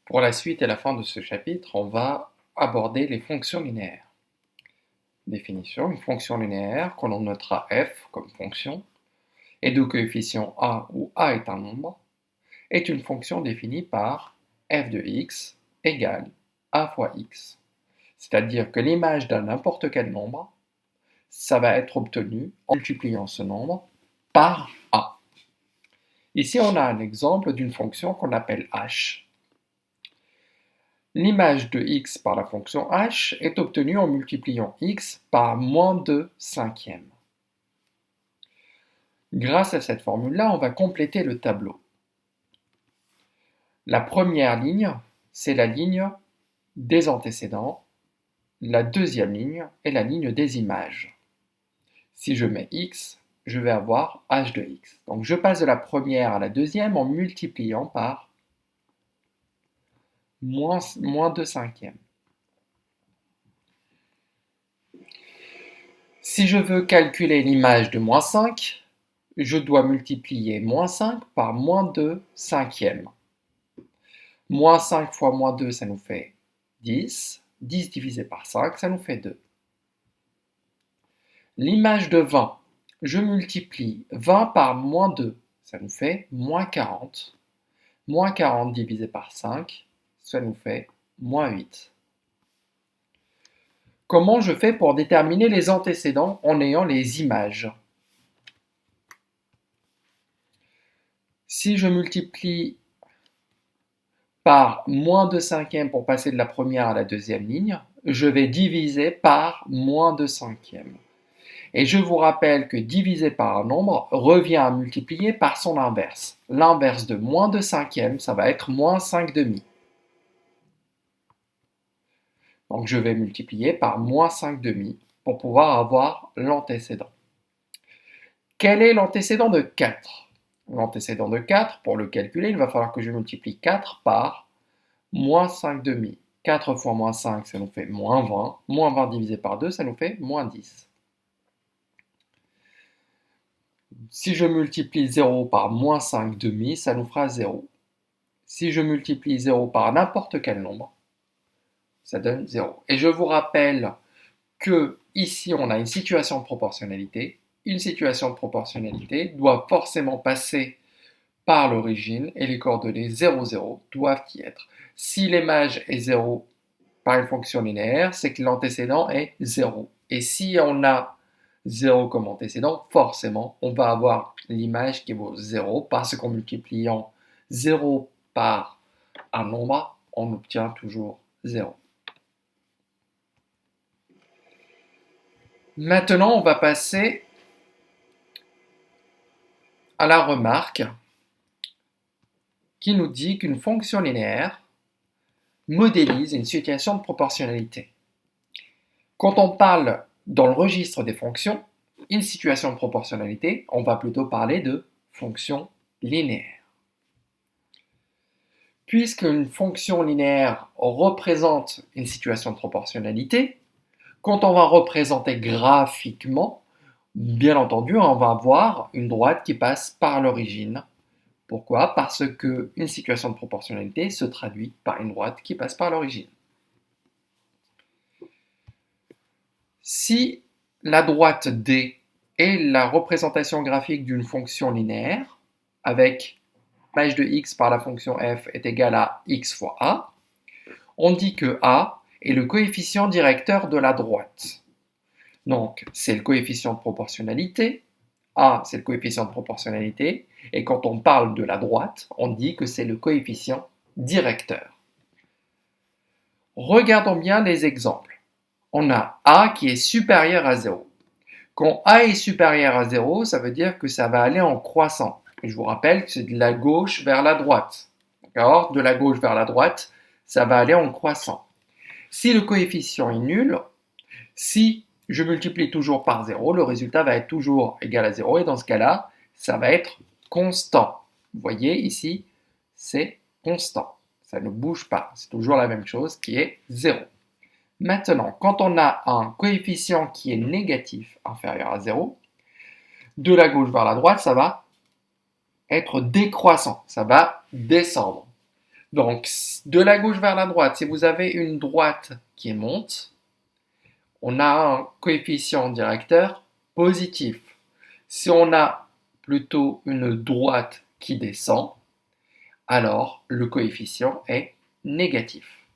Pour la suite et la fin de ce chapitre, on va aborder les fonctions linéaires. Définition, une fonction linéaire que l'on notera f comme fonction et de coefficient a où a est un nombre, est une fonction définie par f de x égale a fois x. C'est-à-dire que l'image d'un n'importe quel nombre, ça va être obtenu en multipliant ce nombre par a. Ici, on a un exemple d'une fonction qu'on appelle h. L'image de x par la fonction h est obtenue en multipliant x par moins 2 cinquièmes. Grâce à cette formule-là, on va compléter le tableau. La première ligne, c'est la ligne des antécédents. La deuxième ligne est la ligne des images. Si je mets x, je vais avoir h de x. Donc je passe de la première à la deuxième en multipliant par moins 2 cinquièmes. Si je veux calculer l'image de moins 5, je dois multiplier moins 5 par moins 2 cinquièmes. Moins 5 fois moins 2, ça nous fait 10. 10 divisé par 5, ça nous fait 2. L'image de 20, je multiplie 20 par moins 2, ça nous fait moins 40. Moins 40 divisé par 5, ça nous fait moins 8. Comment je fais pour déterminer les antécédents en ayant les images? Si je multiplie par moins 2 cinquièmes pour passer de la première à la deuxième ligne, je vais diviser par moins 2 cinquièmes. Et je vous rappelle que diviser par un nombre revient à multiplier par son inverse. L'inverse de moins 2 cinquièmes, ça va être moins 5 demi. Donc je vais multiplier par moins 5 demi pour pouvoir avoir l'antécédent. Quel est l'antécédent de 4? L'antécédent de 4, pour le calculer, il va falloir que je multiplie 4 par moins 5 demi. 4 fois moins 5, ça nous fait moins 20. Moins 20 divisé par 2, ça nous fait moins 10. Si je multiplie 0 par moins 5 demi, ça nous fera 0. Si je multiplie 0 par n'importe quel nombre, ça donne 0. Et je vous rappelle que ici, on a une situation de proportionnalité. Une situation de proportionnalité doit forcément passer par l'origine et les coordonnées 0, 0 doivent y être. Si l'image est 0 par une fonction linéaire, c'est que l'antécédent est 0. Et si on a 0 comme antécédent, forcément, on va avoir l'image qui vaut 0 parce qu'en multipliant 0 par un nombre, on obtient toujours 0. Maintenant, on va passer à la remarque qui nous dit qu'une fonction linéaire modélise une situation de proportionnalité. Quand on parle dans le registre des fonctions, une situation de proportionnalité, on va plutôt parler de fonction linéaire. Puisqu'une fonction linéaire représente une situation de proportionnalité, quand on va représenter graphiquement, bien entendu, on va avoir une droite qui passe par l'origine. Pourquoi? Parce qu'une situation de proportionnalité se traduit par une droite qui passe par l'origine. Si la droite D est la représentation graphique d'une fonction linéaire, avec l'image de x par la fonction f est égale à x fois a, on dit que a est le coefficient directeur de la droite. Donc, c'est le coefficient de proportionnalité. A, c'est le coefficient de proportionnalité. Et quand on parle de la droite, on dit que c'est le coefficient directeur. Regardons bien les exemples. On a A qui est supérieur à 0. Quand A est supérieur à 0, ça veut dire que ça va aller en croissant. Et je vous rappelle que c'est de la gauche vers la droite. D'accord? De la gauche vers la droite, ça va aller en croissant. Si le coefficient est nul, si je multiplie toujours par 0, le résultat va être toujours égal à 0, et dans ce cas-là, ça va être constant. Vous voyez ici, c'est constant. Ça ne bouge pas. C'est toujours la même chose qui est 0. Maintenant, quand on a un coefficient qui est négatif, inférieur à 0, de la gauche vers la droite, ça va être décroissant. Ça va descendre. Donc, de la gauche vers la droite, si vous avez une droite qui monte, on a un coefficient directeur positif. Si on a plutôt une droite qui descend, alors le coefficient est négatif.